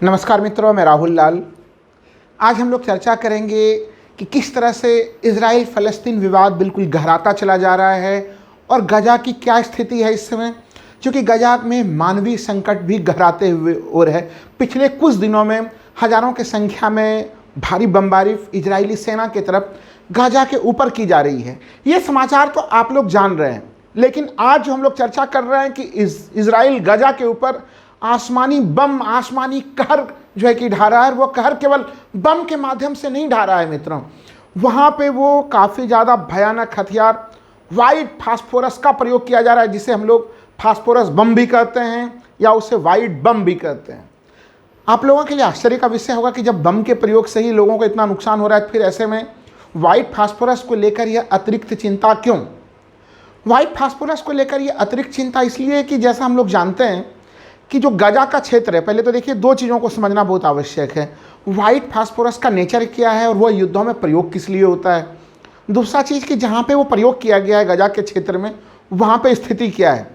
नमस्कार मित्रों, मैं राहुल लाल। आज हम लोग चर्चा करेंगे कि किस तरह से इजराइल फ़लस्तीन विवाद बिल्कुल गहराता चला जा रहा है और गजा की क्या स्थिति है इस समय, क्योंकि गजा में मानवीय संकट भी गहराते हुए और है। पिछले कुछ दिनों में हज़ारों की संख्या में भारी बमबारी इजरायली सेना की तरफ गजा के ऊपर की जा रही है। ये समाचार तो आप लोग जान रहे हैं, लेकिन आज जो हम लोग चर्चा कर रहे हैं कि इजराइल गजा के ऊपर आसमानी बम, आसमानी कहर जो है कि ढा रहा है। वो कहर केवल बम के माध्यम से नहीं ढा रहा है मित्रों, वहाँ पे वो काफ़ी ज़्यादा भयानक हथियार वाइट फास्फोरस का प्रयोग किया जा रहा है, जिसे हम लोग फास्फोरस बम भी कहते हैं या उसे वाइट बम भी कहते हैं। आप लोगों के लिए आश्चर्य का विषय होगा कि जब बम के प्रयोग से ही लोगों को इतना नुकसान हो रहा है, फिर ऐसे में वाइट फास्फोरस को लेकर यह अतिरिक्त चिंता क्यों? वाइट फास्फोरस को लेकर यह अतिरिक्त चिंता इसलिए कि जैसा हम लोग जानते हैं कि जो गजा का क्षेत्र है, पहले तो देखिए दो चीज़ों को समझना बहुत आवश्यक है। वाइट फास्फोरस का नेचर क्या है और वह युद्धों में प्रयोग किस लिए होता है। दूसरा चीज़ कि जहाँ पे वो प्रयोग किया गया है गजा के क्षेत्र में, वहाँ पे स्थिति क्या है।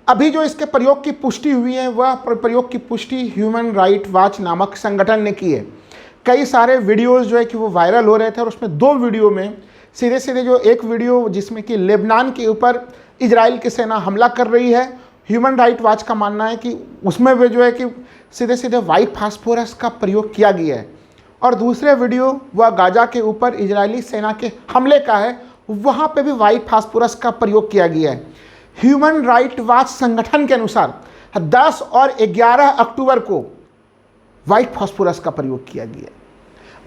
अभी जो इसके प्रयोग की पुष्टि हुई है, वह प्रयोग की पुष्टि ह्यूमन राइट वॉच नामक संगठन ने की है। कई सारे वीडियोज़ जो है कि वो वायरल हो रहे थे और उसमें दो वीडियो में सीधे सीधे जो एक वीडियो जिसमें कि लेबनान के ऊपर इजराइल की सेना हमला कर रही है, ह्यूमन राइट वॉच का मानना है कि उसमें भी जो है कि सीधे सीधे वाइट फास्फोरस का प्रयोग किया गया है। और दूसरे वीडियो वह गाजा के ऊपर इजरायली सेना के हमले का है, वहाँ पे भी वाइट फास्फोरस का प्रयोग किया गया है। ह्यूमन राइट वॉच संगठन के अनुसार 10 और 11 अक्टूबर को वाइट फास्फोरस का प्रयोग किया गया।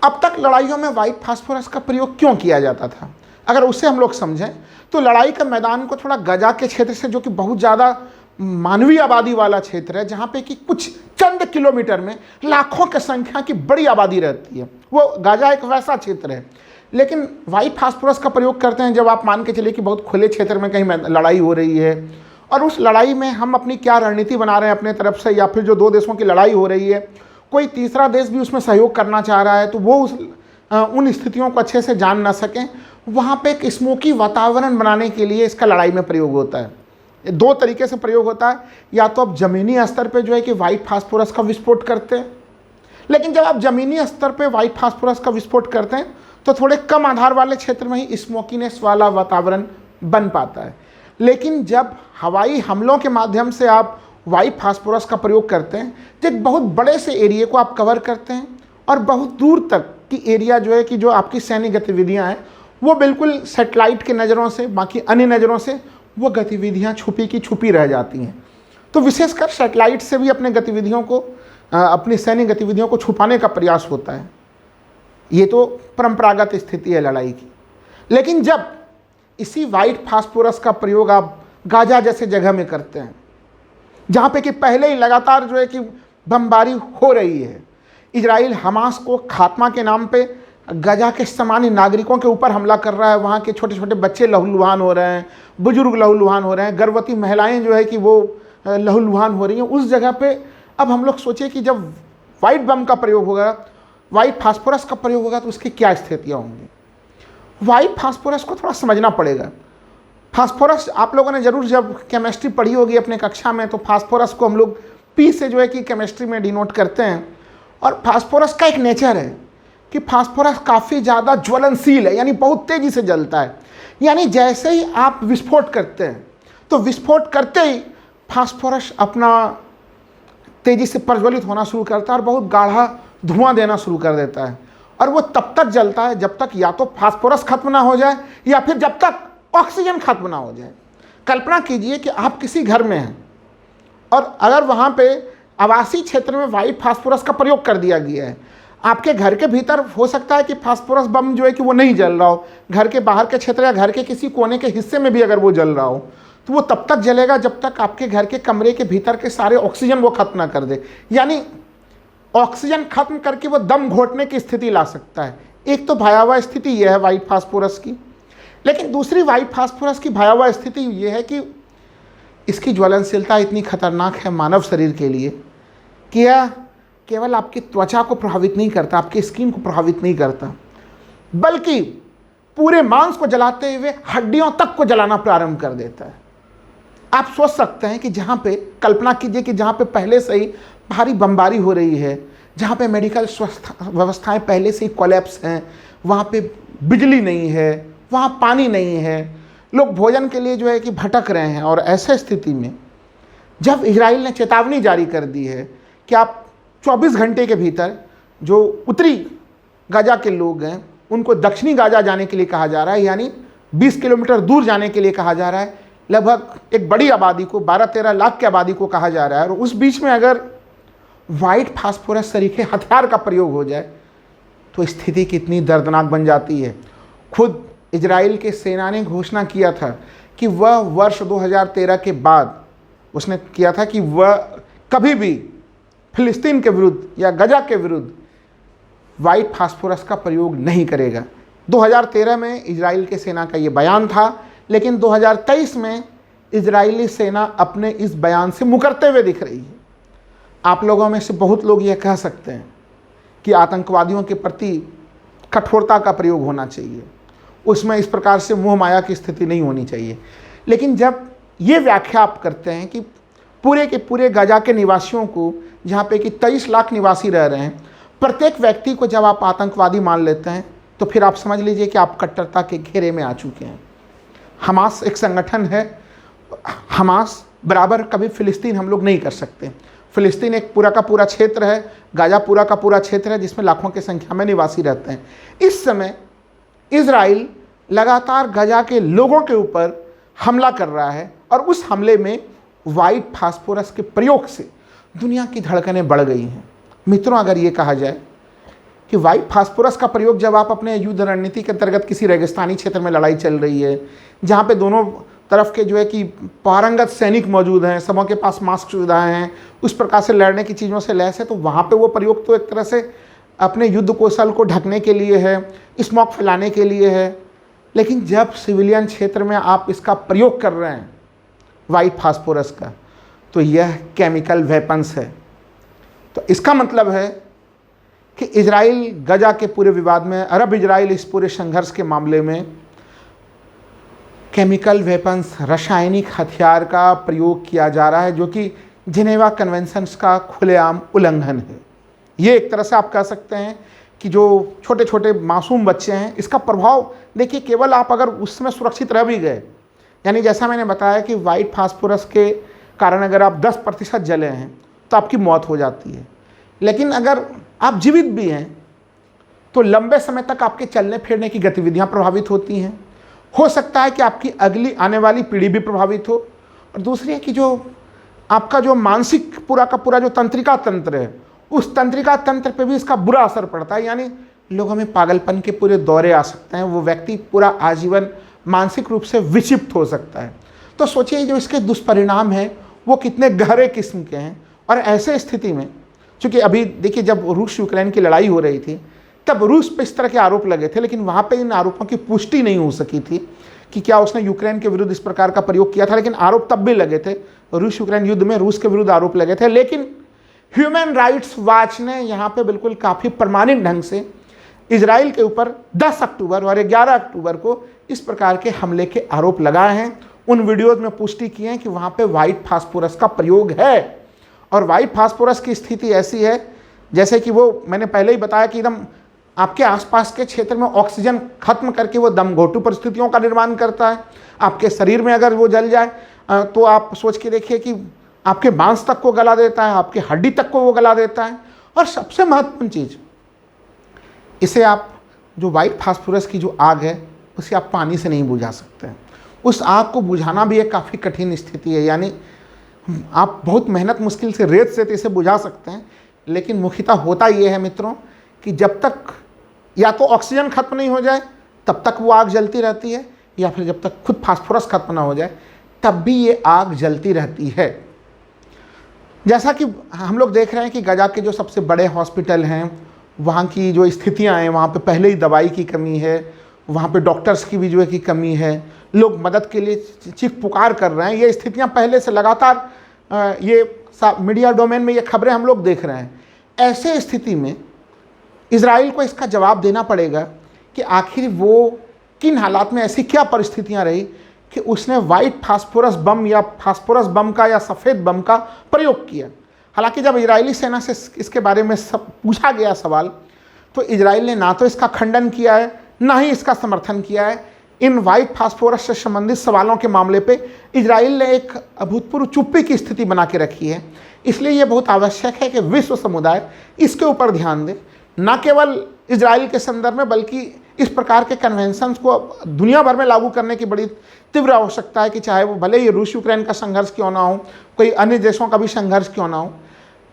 अब तक लड़ाइयों में वाइट फास्फोरस का प्रयोग क्यों किया जाता था, अगर उसे हम लोग समझें तो लड़ाई का मैदान को थोड़ा गजा के क्षेत्र से, जो कि बहुत ज़्यादा मानवीय आबादी वाला क्षेत्र है, जहाँ पे कि कुछ चंद किलोमीटर में लाखों की संख्या की बड़ी आबादी रहती है, वो गाजा एक वैसा क्षेत्र है। लेकिन वाइट फास्फोरस का प्रयोग करते हैं जब आप मान के चलिए कि बहुत खुले क्षेत्र में कहीं लड़ाई हो रही है और उस लड़ाई में हम अपनी क्या रणनीति बना रहे हैं अपने तरफ से, या फिर जो दो देशों की लड़ाई हो रही है कोई तीसरा देश भी उसमें सहयोग करना चाह रहा है, तो वो उन स्थितियों को अच्छे से जान ना सकें, वहाँ पे एक स्मोकी वातावरण बनाने के लिए इसका लड़ाई में प्रयोग होता है। दो तरीके से प्रयोग होता है, या तो आप ज़मीनी स्तर पे जो है कि वाइट फास्फोरस का विस्फोट करते हैं, लेकिन जब आप ज़मीनी स्तर पे वाइट फास्फोरस का विस्फोट करते हैं तो थोड़े कम आधार वाले क्षेत्र में ही स्मोकीनेस वाला वातावरण बन पाता है। लेकिन जब हवाई हमलों के माध्यम से आप वाइट फास्फोरस का प्रयोग करते हैं तो एक बहुत बड़े से एरिया को आप कवर करते हैं और बहुत दूर तक की एरिया जो है कि जो आपकी सैन्य गतिविधियाँ हैं वो बिल्कुल सेटेलाइट के नज़रों से, बाकी अन्य नज़रों से वो गतिविधियाँ छुपी की छुपी रह जाती हैं। तो विशेषकर सैटेलाइट से भी अपने गतिविधियों को, अपनी सैन्य गतिविधियों को छुपाने का प्रयास होता है। ये तो परंपरागत स्थिति है लड़ाई की। लेकिन जब इसी वाइट फास्फोरस का प्रयोग आप गाजा जैसे जगह में करते हैं, जहाँ पे कि पहले ही लगातार जो है कि बमबारी हो रही है, इजराइल हमास को खात्मा के नाम पे गजा के सामान्य नागरिकों के ऊपर हमला कर रहा है, वहाँ के छोटे छोटे बच्चे लहूलुहान हो रहे हैं, बुजुर्ग लहूलुहान हो रहे हैं, गर्भवती महिलाएं जो है कि वो लहूलुहान हो रही हैं, उस जगह पे अब हम लोग सोचिए कि जब वाइट बम का प्रयोग होगा, वाइट फास्फोरस का प्रयोग होगा, तो उसकी क्या स्थितियाँ होंगी। वाइट फास्फोरस को थोड़ा समझना पड़ेगा। फास्फोरस आप लोगों ने ज़रूर जब केमिस्ट्री पढ़ी होगी अपने कक्षा में, तो फास्फोरस को हम लोग पी से जो है कि केमिस्ट्री में डिनोट करते हैं। और फास्फोरस का एक नेचर है कि फास्फोरस काफ़ी ज़्यादा ज्वलनशील है, यानी बहुत तेज़ी से जलता है। यानी जैसे ही आप विस्फोट करते हैं तो विस्फोट करते ही फास्फोरस अपना तेज़ी से प्रज्वलित होना शुरू करता है और बहुत गाढ़ा धुआं देना शुरू कर देता है। और वो तब तक जलता है जब तक या तो फास्फोरस खत्म ना हो जाए या फिर जब तक ऑक्सीजन खत्म ना हो जाए। कल्पना कीजिए कि आप किसी घर में हैं और अगर वहाँ पे आवासीय क्षेत्र में वाइट फास्फोरस का प्रयोग कर दिया गया है, आपके घर के भीतर हो सकता है कि फास्फोरस बम जो है कि वो नहीं जल रहा हो, घर के बाहर के क्षेत्र या घर के किसी कोने के हिस्से में भी अगर वो जल रहा हो, तो वो तब तक जलेगा जब तक आपके घर के कमरे के भीतर के सारे ऑक्सीजन वो खत्म ना कर दे। यानी ऑक्सीजन खत्म करके वो दम घोटने की स्थिति ला सकता है। एक तो भयावह स्थिति यह है वाइट फास्फोरस की। लेकिन दूसरी वाइट फास्फोरस की भयावह स्थिति ये है कि इसकी ज्वलनशीलता इतनी खतरनाक है मानव शरीर के लिए कि यह केवल आपकी त्वचा को प्रभावित नहीं करता, आपकी स्किन को प्रभावित नहीं करता, बल्कि पूरे मांस को जलाते हुए हड्डियों तक को जलाना प्रारंभ कर देता है। आप सोच सकते हैं कि जहाँ पे, कल्पना कीजिए कि जहाँ पे पहले से ही भारी बमबारी हो रही है, जहाँ पे मेडिकल व्यवस्थाएं पहले से ही कोलैप्स हैं, वहाँ पे बिजली नहीं है, वहाँ पानी नहीं है, लोग भोजन के लिए जो है कि भटक रहे हैं। और ऐसे स्थिति में जब इजराइल ने चेतावनी जारी कर दी है कि आप 24 घंटे के भीतर जो उत्तरी गाजा के लोग हैं उनको दक्षिणी गाजा जाने के लिए कहा जा रहा है, यानी 20 किलोमीटर दूर जाने के लिए कहा जा रहा है। लगभग एक बड़ी आबादी को, 12-13 लाख की आबादी को कहा जा रहा है। और उस बीच में अगर वाइट फास्फोरस तरीके हथियार का प्रयोग हो जाए तो स्थिति कितनी दर्दनाक बन जाती है। खुद इजराइल के सेना ने घोषणा किया था कि वह वर्ष 2013 के बाद उसने किया था कि वह कभी भी फिलिस्तीन के विरुद्ध या गजा के विरुद्ध वाइट फास्फोरस का प्रयोग नहीं करेगा। 2013 में इजराइल के सेना का ये बयान था, लेकिन 2023 में इजरायली सेना अपने इस बयान से मुकरते हुए दिख रही है। आप लोगों में से बहुत लोग यह कह सकते हैं कि आतंकवादियों के प्रति कठोरता का प्रयोग होना चाहिए, उसमें इस प्रकार से मोह माया की स्थिति नहीं होनी चाहिए। लेकिन जब ये व्याख्या आप करते हैं कि पूरे के पूरे गाजा के निवासियों को, जहाँ पे कि 23 लाख निवासी रह रहे हैं, प्रत्येक व्यक्ति को जब आप आतंकवादी मान लेते हैं तो फिर आप समझ लीजिए कि आप कट्टरता के घेरे में आ चुके हैं। हमास एक संगठन है, हमास बराबर कभी फिलिस्तीन हम लोग नहीं कर सकते। फिलिस्तीन एक पूरा का पूरा क्षेत्र है, गाजा पूरा का पूरा क्षेत्र है जिसमें लाखों की संख्या में निवासी रहते हैं। इस समय इजराइल लगातार गाजा के लोगों के ऊपर हमला कर रहा है और उस हमले में वाइट फास्फोरस के प्रयोग से दुनिया की धड़कनें बढ़ गई हैं। मित्रों, अगर ये कहा जाए कि वाइट फास्फोरस का प्रयोग जब आप अपने युद्ध रणनीति के अंतर्गत किसी रेगिस्तानी क्षेत्र में लड़ाई चल रही है, जहाँ पे दोनों तरफ के जो है कि पारंगत सैनिक मौजूद हैं, सबों के पास मास्क सुविधाएं हैं, उस प्रकार से लड़ने की चीज़ों से लैस है, तो वहाँ पे वो प्रयोग तो एक तरह से अपने युद्ध कौशल को ढकने के लिए है, स्मोक फैलाने के लिए है। लेकिन जब सिविलियन क्षेत्र में आप इसका प्रयोग कर रहे हैं वाइट फास्फोरस का, तो यह केमिकल वेपन्स है। तो इसका मतलब है कि इजराइल गजा के पूरे विवाद में, अरब इजराइल इस पूरे संघर्ष के मामले में केमिकल वेपन्स, रासायनिक हथियार का प्रयोग किया जा रहा है, जो कि जिनेवा कन्वेंशंस का खुलेआम उल्लंघन है। ये एक तरह से आप कह सकते हैं कि जो छोटे छोटे मासूम बच्चे हैं, इसका प्रभाव देखिए, केवल आप अगर उसमें सुरक्षित रह भी गए, यानी जैसा मैंने बताया कि वाइट फास्फोरस के कारण अगर आप 10% जले हैं तो आपकी मौत हो जाती है। लेकिन अगर आप जीवित भी हैं तो लंबे समय तक आपके चलने फिरने की गतिविधियां प्रभावित होती हैं। हो सकता है कि आपकी अगली आने वाली पीढ़ी भी प्रभावित हो। और दूसरी है कि जो आपका जो मानसिक पूरा का पूरा जो तंत्रिका तंत्र है, उस तंत्रिका तंत्र पे भी इसका बुरा असर पड़ता है, यानी लोगों में पागलपन के पूरे दौरे आ सकते हैं। वो व्यक्ति पूरा आजीवन मानसिक रूप से विक्षिप्त हो सकता है। तो सोचिए जो इसके दुष्परिणाम हैं वो कितने गहरे किस्म के हैं। और ऐसे स्थिति में, चूँकि अभी देखिए जब रूस यूक्रेन की लड़ाई हो रही थी तब रूस पे इस तरह के आरोप लगे थे, लेकिन वहाँ पे इन आरोपों की पुष्टि नहीं हो सकी थी कि क्या उसने यूक्रेन के विरुद्ध इस प्रकार का प्रयोग किया था। लेकिन आरोप तब भी लगे थे, रूस यूक्रेन युद्ध में रूस के विरुद्ध आरोप लगे थे। लेकिन ह्यूमन राइट्स वॉच ने यहाँ पे बिल्कुल काफ़ी प्रमाणित ढंग से इजराइल के ऊपर 10 अक्टूबर और 11 अक्टूबर को इस प्रकार के हमले के आरोप लगाए हैं। उन वीडियोज में पुष्टि की है कि वहाँ पे वाइट फास्फोरस का प्रयोग है। और वाइट फास्फोरस की स्थिति ऐसी है जैसे कि वो मैंने पहले ही बताया कि एकदम आपके आसपास के क्षेत्र में ऑक्सीजन खत्म करके वो दम घोटू परिस्थितियों का निर्माण करता है। आपके शरीर में अगर वो जल जाए तो आप सोच के देखिए कि आपके मांस तक को गला देता है, आपके हड्डी तक को वो गला देता है। और सबसे महत्वपूर्ण चीज़, इसे आप जो वाइट फास्फोरस की जो आग है उसे आप पानी से नहीं बुझा सकते हैं। उस आग को बुझाना भी एक काफ़ी कठिन स्थिति है, यानी आप बहुत मेहनत मुश्किल से रेत से इसे बुझा सकते हैं। लेकिन मुख्यतः होता ये है मित्रों कि जब तक या तो ऑक्सीजन खत्म नहीं हो जाए तब तक वो आग जलती रहती है, या फिर जब तक खुद फास्फोरस खत्म ना हो जाए तब भी ये आग जलती रहती है। जैसा कि हम लोग देख रहे हैं कि गजा के जो सबसे बड़े हॉस्पिटल हैं वहाँ की जो स्थितियाँ हैं, वहाँ पे पहले ही दवाई की कमी है, वहाँ पे डॉक्टर्स की भी जो है कि कमी है, लोग मदद के लिए चीख पुकार कर रहे हैं। ये स्थितियाँ पहले से लगातार ये मीडिया डोमेन में ये खबरें हम लोग देख रहे हैं। ऐसे स्थिति में इजराइल को इसका जवाब देना पड़ेगा कि आखिर वो किन हालात में, ऐसी क्या परिस्थितियाँ रही कि उसने वाइट फास्फोरस बम या फास्फोरस बम का या सफ़ेद बम का प्रयोग किया। हालांकि जब इजरायली सेना से इसके बारे में सब पूछा गया सवाल, तो इजराइल ने ना तो इसका खंडन किया है, ना ही इसका समर्थन किया है। इन वाइट फास्फोरस से संबंधित सवालों के मामले पे इजराइल ने एक अभूतपूर्व चुप्पी की स्थिति बना के रखी है। इसलिए ये बहुत आवश्यक है कि विश्व समुदाय इसके ऊपर ध्यान दे, न केवल इजराइल के संदर्भ में, बल्कि इस प्रकार के कन्वेंशंस को दुनिया भर में लागू करने की बड़ी तीव्र आवश्यकता है कि चाहे वो भले ही रूस यूक्रेन का संघर्ष क्यों ना हो, कोई अन्य देशों का भी संघर्ष क्यों ना हो,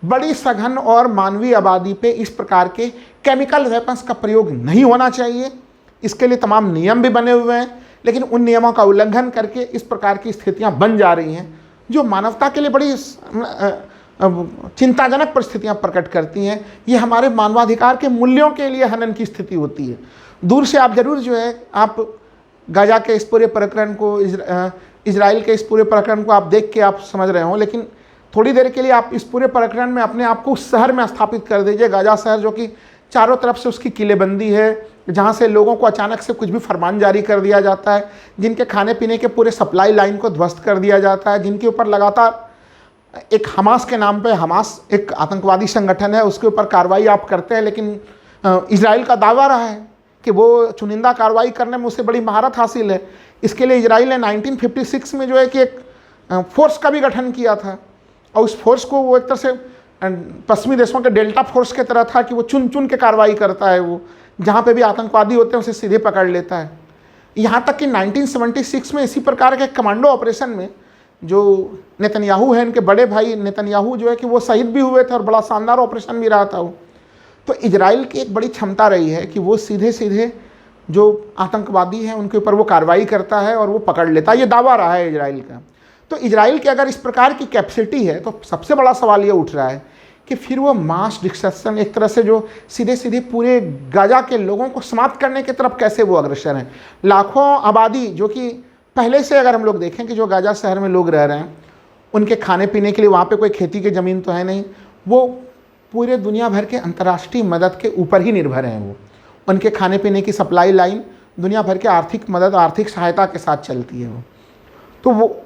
बड़ी सघन और मानवीय आबादी पे इस प्रकार के केमिकल वेपन्स का प्रयोग नहीं होना चाहिए। इसके लिए तमाम नियम भी बने हुए हैं, लेकिन उन नियमों का उल्लंघन करके इस प्रकार की स्थितियां बन जा रही हैं जो मानवता के लिए बड़ी चिंताजनक परिस्थितियां प्रकट करती हैं। ये हमारे मानवाधिकार के मूल्यों के लिए हनन की स्थिति होती है। दूर से आप जरूर जो है, आप गाजा के इस पूरे प्रकरण को, इजराइल के इस पूरे प्रकरण को आप देख के आप समझ रहे हो, लेकिन थोड़ी देर के लिए आप इस पूरे प्रकरण में अपने आप को उस शहर में स्थापित कर दीजिए, गाजा शहर, जो कि चारों तरफ से उसकी किलेबंदी है, जहाँ से लोगों को अचानक से कुछ भी फरमान जारी कर दिया जाता है, जिनके खाने पीने के पूरे सप्लाई लाइन को ध्वस्त कर दिया जाता है, जिनके ऊपर लगातार एक हमास के नाम पे, हमास एक आतंकवादी संगठन है, उसके ऊपर कार्रवाई आप करते हैं, लेकिन इजराइल का दावा रहा है कि वो चुनिंदा कार्रवाई करने में उसे बड़ी महारत हासिल है। इसके लिए इजराइल ने 1956 में जो है कि एक फोर्स का भी गठन किया था, और उस फोर्स को वो एक तरह से पश्चिमी देशों के डेल्टा फोर्स की तरह था कि वो चुन चुन के कार्रवाई करता है, वो जहाँ पे भी आतंकवादी होते हैं उसे सीधे पकड़ लेता है। यहाँ तक कि 1976 में इसी प्रकार के कमांडो ऑपरेशन में जो नेतन्याहू है, इनके बड़े भाई नेतन्याहू जो है कि वो शहीद भी हुए थे, और बड़ा शानदार ऑपरेशन भी रहा था वो। तो इजराइल की एक बड़ी क्षमता रही है कि वो सीधे सीधे जो आतंकवादी हैं उनके ऊपर वो कार्रवाई करता है और वो पकड़ लेता है। ये दावा रहा है इजराइल का। तो इजराइल की अगर इस प्रकार की कैपेसिटी है, तो सबसे बड़ा सवाल ये उठ रहा है कि फिर वो मास डिस्ट्रक्शन, एक तरह से जो सीधे सीधे पूरे गाजा के लोगों को समाप्त करने की तरफ कैसे वो अग्रसर हैं। लाखों आबादी जो कि पहले से अगर हम लोग देखें कि जो गाजा शहर में लोग रह रहे हैं, उनके खाने पीने के लिए वहाँ पे कोई खेती की ज़मीन तो है नहीं, वो पूरे दुनिया भर के अंतर्राष्ट्रीय मदद के ऊपर ही निर्भर हैं। वो उनके खाने पीने की सप्लाई लाइन दुनिया भर के आर्थिक मदद, आर्थिक सहायता के साथ चलती है वो। तो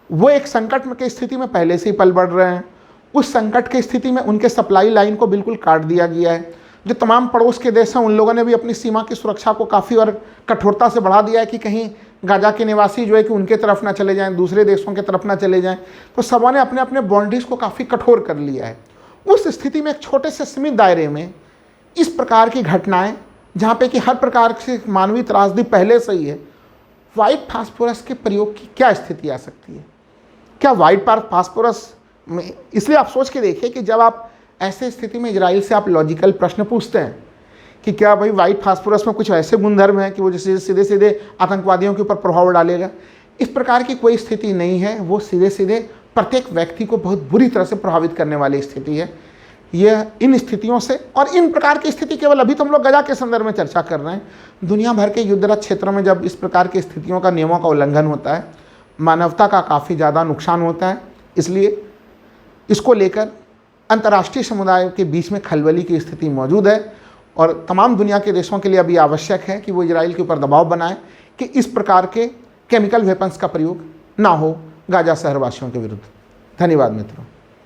वो एक संकट में की स्थिति में पहले से ही पल बढ़ रहे हैं। उस संकट की स्थिति में उनके सप्लाई लाइन को बिल्कुल काट दिया गया है। जो तमाम पड़ोस के देश हैं, उन लोगों ने भी अपनी सीमा की सुरक्षा को काफ़ी और कठोरता से बढ़ा दिया है कि कहीं गाजा के निवासी जो है कि उनके तरफ ना चले जाएं, दूसरे देशों की तरफ ना चले जाएं। तो सबों ने अपने अपने बाउंड्रीज को काफ़ी कठोर कर लिया है। उस स्थिति में एक छोटे से सीमित दायरे में इस प्रकार की घटनाएं, जहाँ पे कि हर प्रकार से मानवीय त्रासदी पहले से ही है, वाइट फास्फोरस के प्रयोग की क्या स्थिति आ सकती है? क्या वाइट फास्फोरस में, इसलिए आप सोच के देखिए कि जब आप ऐसे स्थिति में इजराइल से आप लॉजिकल प्रश्न पूछते हैं कि क्या भाई वाइट फास्फोरस में कुछ ऐसे गुणधर्म हैं कि वो जैसे सीधे सीधे आतंकवादियों के ऊपर प्रभाव डालेगा, इस प्रकार की कोई स्थिति नहीं है। वो सीधे सीधे प्रत्येक व्यक्ति को बहुत बुरी तरह से प्रभावित करने वाली स्थिति है। यह इन स्थितियों से, और इन प्रकार की स्थिति केवल अभी तो हम लोग गजा के संदर्भ में चर्चा कर रहे हैं, दुनिया भर के युद्धरत क्षेत्रों में जब इस प्रकार की स्थितियों का, नियमों का उल्लंघन होता है, मानवता का काफ़ी ज़्यादा नुकसान होता है। इसलिए इसको लेकर अंतर्राष्ट्रीय समुदाय के बीच में खलबली की स्थिति मौजूद है, और तमाम दुनिया के देशों के लिए अभी आवश्यक है कि वो इजराइल के ऊपर दबाव बनाए कि इस प्रकार के केमिकल वेपन्स का प्रयोग ना हो गाजा शहरवासियों के विरुद्ध। धन्यवाद मित्रों।